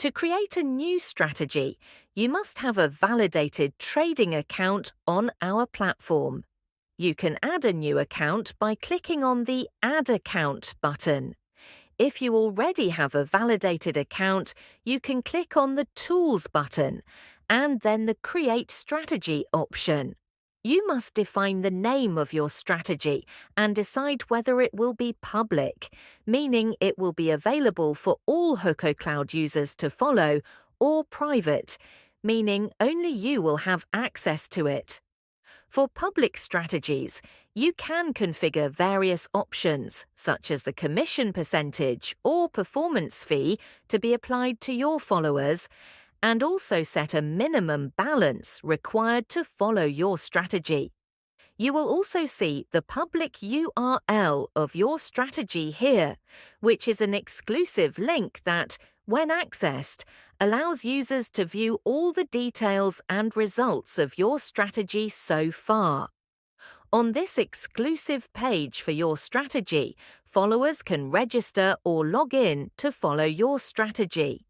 To create a new strategy, you must have a validated trading account on our platform. You can add a new account by clicking on the Add Account button. If you already have a validated account, you can click on the Tools button and then the Create Strategy option. You must define the name of your strategy and decide whether it will be public, meaning it will be available for all Hokocloud users to follow, or private, meaning only you will have access to it. For public strategies, you can configure various options, such as the commission percentage or performance fee, to be applied to your followers, and also set a minimum balance required to follow your strategy. You will also see the public URL of your strategy here, which is an exclusive link that, when accessed, allows users to view all the details and results of your strategy so far. On this exclusive page for your strategy, followers can register or log in to follow your strategy.